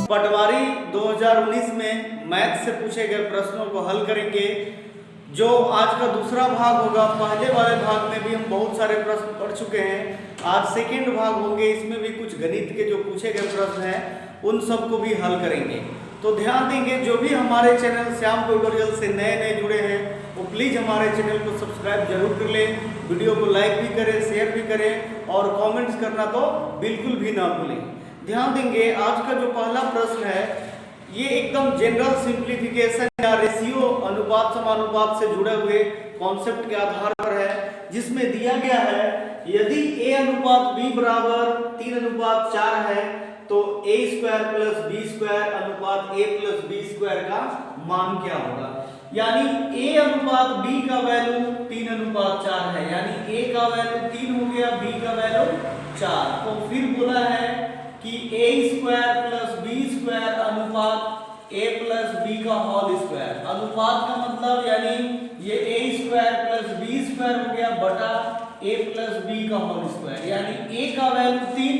पटवारी 2019 में मैथ से पूछे गए प्रश्नों को हल करेंगे। जो आज का दूसरा भाग होगा, पहले वाले भाग में भी हम बहुत सारे प्रश्न पढ़ चुके हैं। आज सेकेंड भाग होंगे, इसमें भी कुछ गणित के जो पूछे गए प्रश्न हैं उन सबको भी हल करेंगे। तो ध्यान देंगे, जो भी हमारे चैनल श्याम ट्यूटोरियल से नए जुड़े हैं वो प्लीज़ हमारे चैनल को सब्सक्राइब जरूर कर लें, वीडियो को लाइक भी करें, शेयर भी करें और कमेंट्स करना तो बिल्कुल भी ना भूलें। ध्यान देंगे, आज का जो पहला प्रश्न है ये एकदम जनरल सिंप्लीफिकेशन या रेशियो अनुपात समानुपात से जुड़े हुए कॉन्सेप्ट के आधार पर है, जिसमें दिया गया है यदि a अनुपात b बराबर 3:4 है तो a square plus b square अनुपात a प्लस b स्क्वायर का मान क्या होगा। यानी a अनुपात b का वैल्यू 3:4 है, यानी a का वैल्यू 3 हो गया, b का वैल्यू 4। तो फिर बोला है कि a square plus b square अनुपात a प्लस b का होल स्क्वायर। अनुपात का मतलब यानी ये a square plus b square हो गया बटा a प्लस b का होल स्क्वायर, यानी a का वैल्यू 3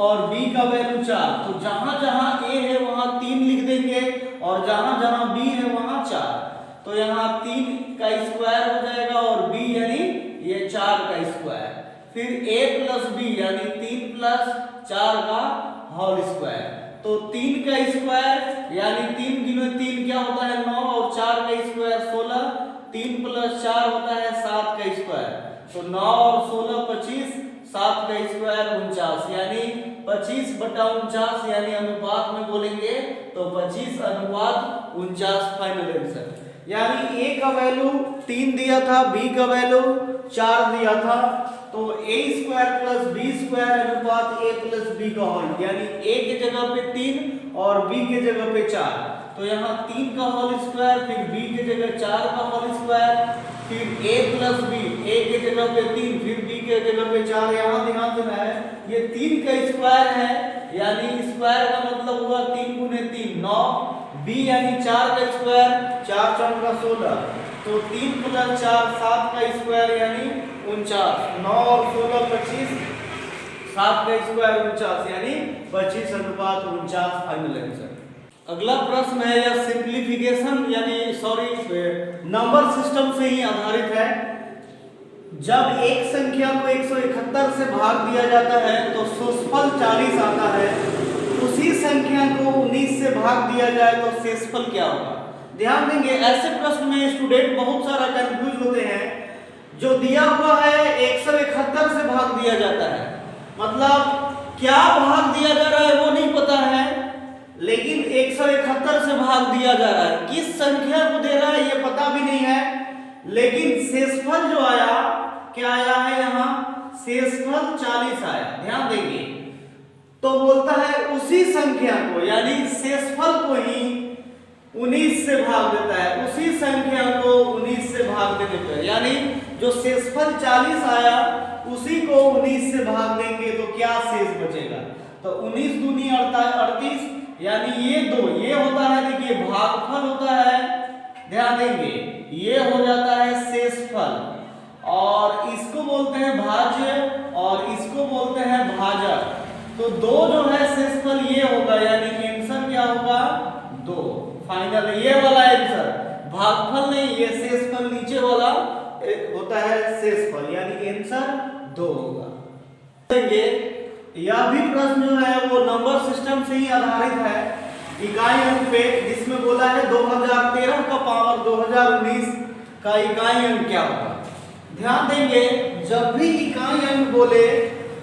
और b का वैल्यू 4। तो जहां जहां a है वहां 3 लिख देंगे और जहां जहां b है वहां 4। तो यहाँ 3 का स्क्वायर हो जाएगा और b यानी ये 4 का स्क्वायर, फिर a प्लस b यानी 3 प्लस 4 का होल स्क्वायर। तो 3 का स्क्वायर यानी 3 गुना 3 क्या होता है 9 और 4 का स्क्वायर 16, 3 प्लस 4 होता है 7 का स्क्वायर। तो 9 और 16 25, 7 का स्क्वायर 49, यानी 25/49, यानी अनुपात में बोलेंगे तो 25:49 फाइनल आंसर। यानी a का वैल्यू 3 दिया था, b का वैल्यू 4 दिया था, तो a square plus b square अनुपात a प्लस b का होल, यानी a के जगह पे 3 और b के जगह पे 4। तो यहाँ 3 का होल स्क्वायर, फिर b के जगह 4 का होल स्क्वायर, फिर a प्लस b, a के जगह पे 3, फिर b के जगह पे 4। यहाँ ध्यान देना है ये 3 का स्क्वायर है, यानी स्क्वायर का मतलब हुआ 3 गुने 3 9, b यानी 4 का स्क्वायर 4 4 का 16, तो 3 प्लस 4 7 का स्क्वायर यानी 49, 9 और 16 25, 7 का स्क्वायर 49, यानी 25:49 फाइनल आंसर। अगला प्रश्न है यह सिंप्लीफिकेशन यानी नंबर सिस्टम से ही आधारित है। जब एक संख्या को 171 से भाग दिया जाता है तो शेषफल 40 आता है। उसी संख्या को 19 से भाग दिया जाए तो शेषफल क्या होगा। ध्यान देंगे, ऐसे प्रश्न में स्टूडेंट बहुत सारा कंफ्यूज होते हैं। जो दिया हुआ है 171 से भाग दिया जाता है, मतलब क्या भाग दिया जा रहा है वो नहीं पता है, लेकिन 171 से भाग दिया जा रहा है। किस संख्या को दे रहा है ये पता भी नहीं है, लेकिन शेषफल जो आया क्या आया है, यहाँ शेषफल 40 आया। ध्यान देंगे, तो बोलता है उसी संख्या को यानी शेषफल को ही 19 से भाग देता है, उसी संख्या को 19 से भाग देने पर, यानी जो शेषफल 40 आया उसी को 19 से भाग देंगे तो क्या शेष बचेगा। तो 19 दूनी 38, यानी ये 2 ये होता है, देखिए भागफल होता है। ध्यान देंगे ये हो जाता है शेषफल, और इसको बोलते हैं भाज्य और इसको बोलते हैं भाजक। तो 2 जो है शेषफल ये होगा, यानी आंसर क्या होगा 2 फाइनल। ये वाला आंसर भागफल नहीं, ये शेषफल नीचे वाला होता है शेषफल, यानी आंसर 2 होगा। देखेंगे यह भी प्रश्न जो है वो नंबर सिस्टम से ही आधारित है, इकाई अंक पे, जिसमें बोला है 2013 का पावर 2019 का इकाई अंक क्या होगा। ध्यान देंगे, जब भी इकाई अंक बोले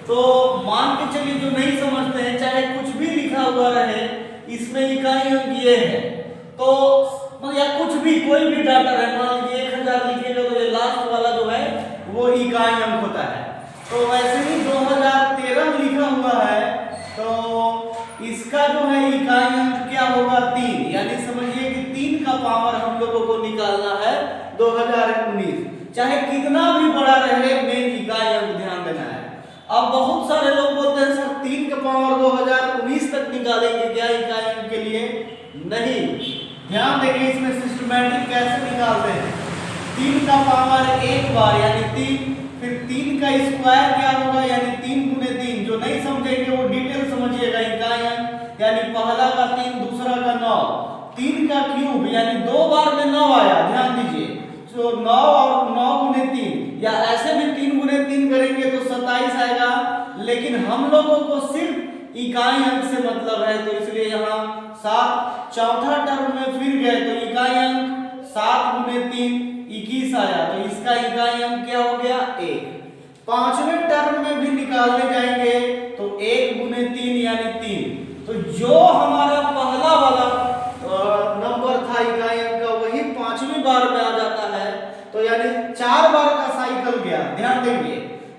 तो मान के चलिए जो नहीं समझते हैं, चाहे कुछ भी लिखा हुआ रहे इसमें इकाई अंक ये है, तो या कुछ भी कोई भी डाटा है, मान लीजिए 1000 लिखेगा तो ये लास्ट वाला जो है वो इकाई अंक होता है। तो वैसे ही 2013 लिखा हुआ है तो इसका जो है इकाई अंक क्या होगा 3, यानी समझिए कि 3 का पावर हम लोगों को निकालना है 2019, चाहे कितना भी बड़ा रहे मेन इकाई अंक ध्यान देना है। अब बहुत सारे लोग बोलते हैं सर 3 का पावर 2019 तक निकालेंगे क्या इकाई अंक के लिए, नहीं। ध्यान देंगे इसमें सिस्टमैटिक कैसे निकालते हैं। 3 का पावर एक बार यानी 3, फिर 3 का स्क्वायर क्या होगा यानी 3 गुने 3। जो नहीं समझेंगे वो डिटेल समझिएगा इकाई अंक, यानी पहला का 3 क्यूब यानी 2 बार में 9 आया, ध्यान दीजिए। तो 9 और 9 गुने 3 या ऐसे भी 3 गुने 3 करेंगे तो 27 आएगा, लेकिन हम लोगों को सिर्फ इकाई अंक से मतलब है, तो इसलिए यहाँ 7 चौथा टर्म में फिर गए तो इकाई अंक 7 गुने 3 21 आया, तो इसका इकाई अंक क्या हो गया 1। पांचवें टर्म में भी निकालने जाएंगे तो 1 गुने 3 यानी 3, तो जो हमारा पहला वाला नंबर था इकाई अंक का वही पांचवी बार में आ जाता है, तो यानी 4 बार का साइकिल गया। ध्यान देंगे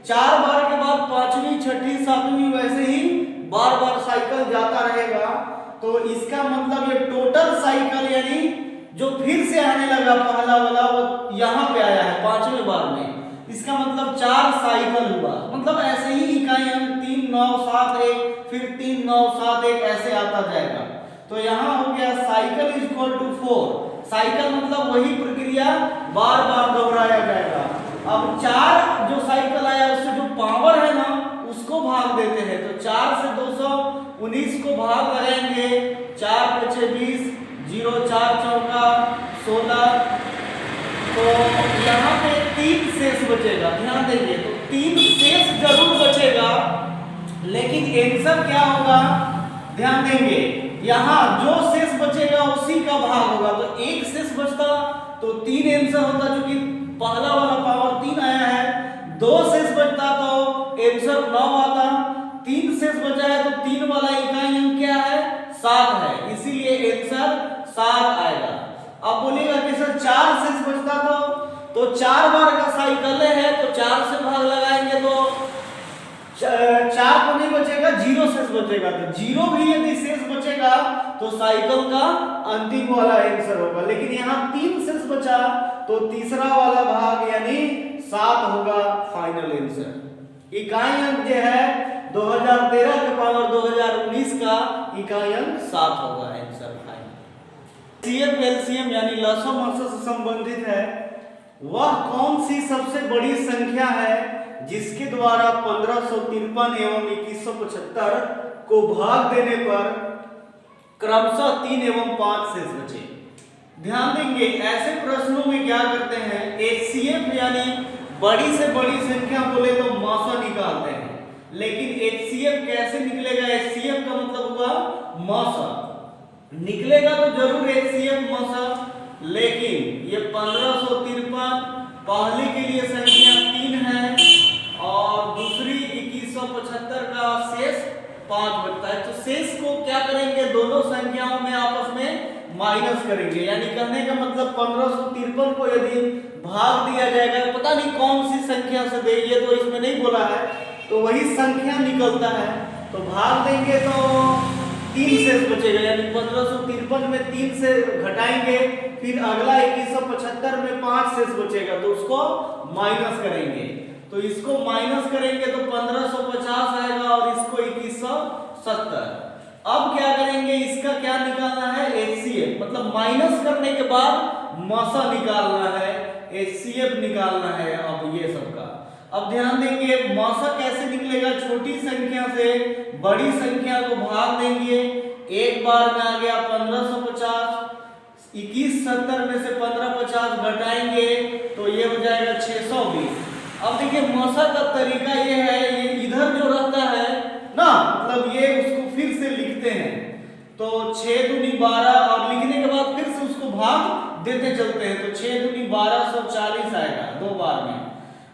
4 बार के बाद पांचवी छठी सातवीं वैसे ही बार बार साइकिल जाता रहेगा, तो इसका मतलब ये टोटल साइकिल यानी जो फिर से आने लगा पहला वाला वो यहाँ पे आया है पांचवें बार में, इसका मतलब 4 साइकिल हुआ। मतलब ऐसे ही इकाई अंक 3 9 7 1 फिर 3 9 7 1 ऐसे आता जाएगा, तो यहाँ हो गया cycle is equal to 4। Cycle मतलब वही प्रक्रिया बार बार दोहराया जाएगा। अब 4 जो साइकिल आया उससे जो पावर है ना उसको भाग देते हैं, तो 4 से 219 को भाग लगाएंगे, 4 × 5 = 20, 0 4 चौका 16, तो यहाँ पे 3 शेष बचेगा। ध्यान देंगे तो 3 शेष जरूर बचेगा, लेकिन आंसर क्या होगा ध्यान देंगे, यहाँ जो शेष बचेगा उसी का भाग होगा, तो 1 शेष बचता तो 3 आंसर होता, क्योंकि पहला वाला पावर 3 आया है। 2 शेष बचता तो आंसर 9 आता, 3 शेष बचा है तो 3 वाला इकाई अंक क्या है 7 है, इसीलिए आंसर 7 आएगा। अब बोलिएगा कि सर 4 शेष बचता तो 4 बार का साइकिल है, तो 4 से भाग लगाएंगे तो 4 तो नहीं बचेगा, 0 शेष बचेगा, तो 0 भी यदि शेष बचेगा तो साइकिल का अंतिम वाला आंसर होगा, लेकिन यहाँ 3 शेष बचा तो तीसरा वाला भाग यानी 7 होगा फाइनल आंसर। इकाई अंक जो है 2013 के पावर 2019 का इकाई अंक 7 होगा आंसर फाइनल। CF LCM यानी लसो मसो से संबंधित है, वह कौन सी सबसे बड़ी संख्या है जिसके द्वारा 1553 एवं 2175 को भाग देने पर क्रमशः 3 एवं 5 शेष बचे। ध्यान देंगे ऐसे प्रश्नों में क्या करते हैं, HCF यानी बड़ी से बड़ी संख्या बोले तो मासा निकालते हैं, लेकिन HCF कैसे निकलेगा, HCF का मतलब हुआ मासा निकलेगा तो जरूर HCF मासा, लेकिन ये 1553 पहले के लिए संख्या 3 है और दूसरी 2175 का शेष 5 बचता है, तो शेष को क्या करेंगे दोनों संख्याओं में आपस में माइनस करेंगे, यानी कहने का मतलब 1553 को यदि भाग दिया जाएगा, पता नहीं कौन सी संख्या से दे, ये तो इसमें नहीं बोला है, तो वही संख्या निकलता है, तो भाग देंगे तो 3 शेष बचेगा, यानी 1553 में 3 से घटाएंगे, फिर अगला 2175 में 5 शेष बचेगा, तो उसको माइनस करेंगे, तो इसको माइनस करेंगे तो 1550 आएगा और इसको 2170। अब क्या करेंगे, इसका क्या निकालना है HCF, मतलब माइनस करने के बाद मासा निकालना है, HCF निकालना है। अब ये सबका अब ध्यान देंगे मासा कैसे निकलेगा, छोटी संख्या से बड़ी संख्या को भाग देंगे, एक बार में आ गया 1550, 2170 में से 1550 घटाएंगे तो ये हो जाएगा 620। अब देखिए मासा का तरीका ये है, ये इधर जो रहता है ना, मतलब ये उसको फिर से लिखते हैं, तो 6 दूनी 12 और लिखने के बाद फिर से उसको भाग देते चलते हैं, तो 6 दूनी 1240 आएगा 2 बार में।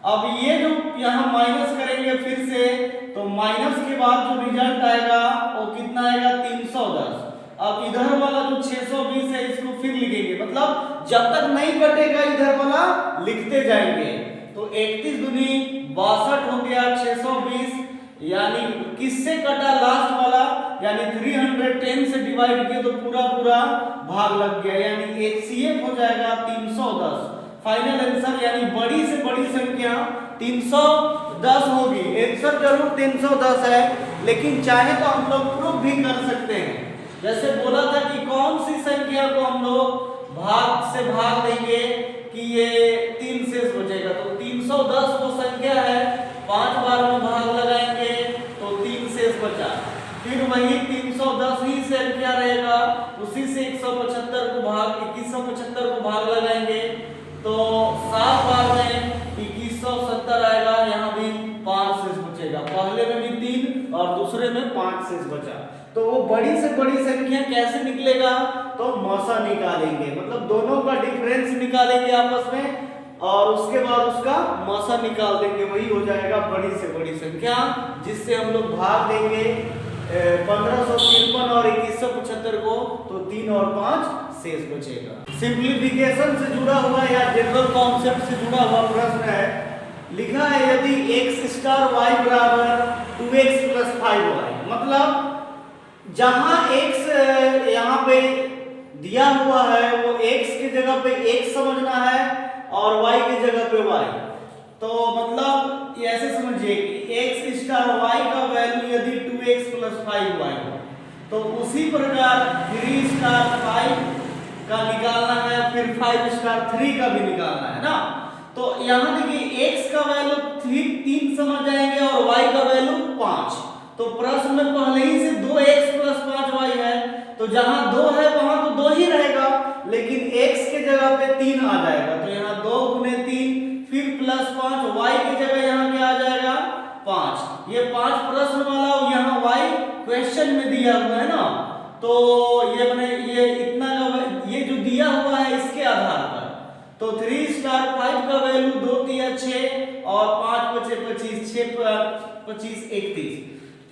अब ये जो यहाँ माइनस करेंगे फिर से, तो माइनस के बाद जो रिजल्ट आएगा वो कितना आएगा 310। अब इधर वाला जो 620 है इसको फिर लिखेंगे, मतलब जब तक नहीं कटेगा इधर वाला लिखते जाएंगे, तो 31 दूनी 62 हो गया 620, यानी किससे कटा लास्ट वाला, यानी 310 से डिवाइड किया तो पूरा पूरा भाग लग गया, यानी HCF हो जाएगा 310 फाइनल आंसर, यानी बड़ी से बड़ी संख्या 310 होगी। आंसर जरूर 310 है, लेकिन चाहे तो हम लोग प्रूफ भी कर सकते हैं, जैसे बोला था कि कौन सी संख्या को हम लोग भाग से भाग देंगे कि ये 3 शेष बचेगा, तो 310 वो संख्या है, 5 बार में भाग लगाएंगे तो 3 शेष बचा, फिर वही 310 ही सेल क्या रहेगा, उसी से 2175 को भाग लगाएंगे तो 7 बार में 2170 आएगा। यहाँ भी 5 शेष बचेगा, पहले में भी 3 और दूसरे में 5 शेष बचा। तो वो बड़ी से बड़ी संख्या कैसे निकलेगा, तो मौसा निकालेंगे, मतलब दोनों का डिफरेंस निकालेंगे आपस में और उसके बाद उसका मौसा निकाल देंगे, वही हो जाएगा बड़ी से बड़ी संख्या, जिससे हम लोग भाग देंगे 1553 और 2175 को, तो 3 और 5 शेष बचेगा। सिंप्लीफिकेशन से जुड़ा हुआ या जनरल कॉन्सेप्ट से जुड़ा हुआ प्रश्न है, लिखा है यदि x स्टार y बराबर 2x + 5y, मतलब जहां x यहाँ पे दिया हुआ है वो x की जगह पे x समझना है और y की जगह पे y, तो मतलब ये ऐसे समझिए कि x स्टार y का वैल्यू यदि 2x + 5y हो, तो उसी प्रकार 3 स्टार 5 का निकालना है, फिर 5 स्टार 3 का भी निकालना है ना। तो यहाँ देखिए x का वैल्यू 3 समझ जाएंगे और y का वैल्यू 5, तो प्रश्न में पहले ही से 2x + 5y है, तो जहां 2 है वहां तो 2 ही रहेगा, लेकिन x के जगह पे 3 आ जाएगा, तो यहाँ 2 × 3 फिर +5, y की जगह यहाँ क्या आ जाएगा 5। ये 5 प्रश्न वाला और यहाँ y क्वेश्चन में दिया हुआ है ना, तो ये मैंने ये इतना का ये जो दिया हुआ है इसके आधार पर, तो 3 स्टार 5 का वैल्यू 2 × 6 और 5 × 25, 6 × 25 31।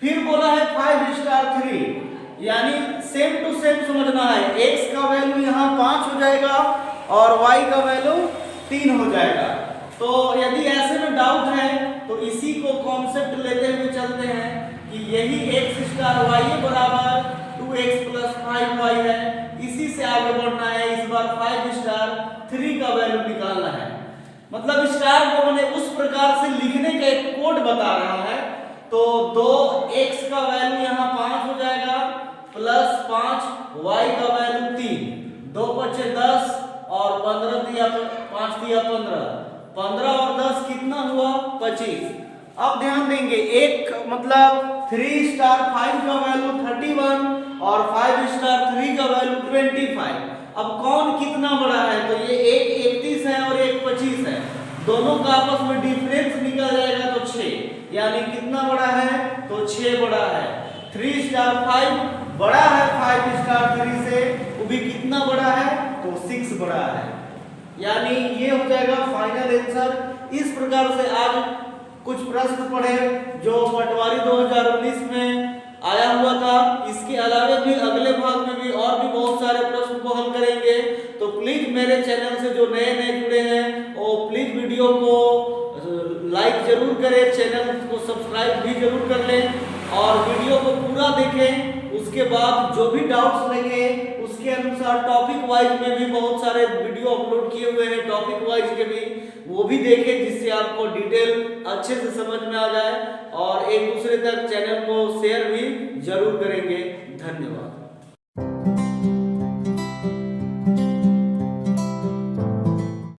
फिर बोला है 5 स्टार 3, यानी सेम टू सेम समझना है, x का वैल्यू यहाँ 5 हो जाएगा और y का वैल्यू 3 हो जाएगा। तो यदि ऐसे में डाउट है तो इसी को कॉन्सेप्ट लेते हुए चलते हैं कि यही x स्टार y बराबर 2x + 5y है, इसी से आगे बढ़ना है। इस बार 5 स्टार 3 का वैल्यू निकालना है, मतलब स्टार को मैंने उस प्रकार से लिखने का एक कोड बता रहा है। तो 2x का वैल्यू यहाँ 5 हो जाएगा +5 y का वैल्यू 3, 2 × 10 और 15 दिया 5 दिया 15 और 10 कितना हुआ 25। अब ध्यान देंगे एक मतलब 3 स्टार 5 का वैल्यू 31 और 5 स्टार 3 का वैल्यू 25। अब कौन कितना बड़ा है, तो ये एक 31 है और एक 25 है, दोनों का आपस में डिफरेंस निकल जाएगा तो 6, यानी कितना बड़ा है, तो 6 बड़ा है। 3 स्टार 5 बड़ा है 5 स्टार 3 से, वो भी कितना बड़ा है, तो 6 बड़ा है, यानी ये हो जाएगा फाइनल आंसर। इस प्रकार से आज कुछ प्रश्न पढ़े जो पटवारी 2019 में आया हुआ था, इसके अलावा भी अगले भाग में भी और भी बहुत सारे प्रश्न को हल करेंगे। तो प्लीज मेरे चैनल से जो नए नए जुड़े हैं वो प्लीज वीडियो को लाइक जरूर करें, चैनल को सब्सक्राइब भी जरूर कर लें और वीडियो को पूरा देखें। उसके बाद जो भी डाउट्स लगे उसके अनुसार टॉपिक वाइज में भी बहुत सारे वीडियो अपलोड किए हुए हैं, टॉपिक वाइज के भी, वो भी देखें जिससे आपको डिटेल अच्छे से समझ में आ जाए और एक दूसरे तक चैनल को शेयर भी जरूर करेंगे। धन्यवाद।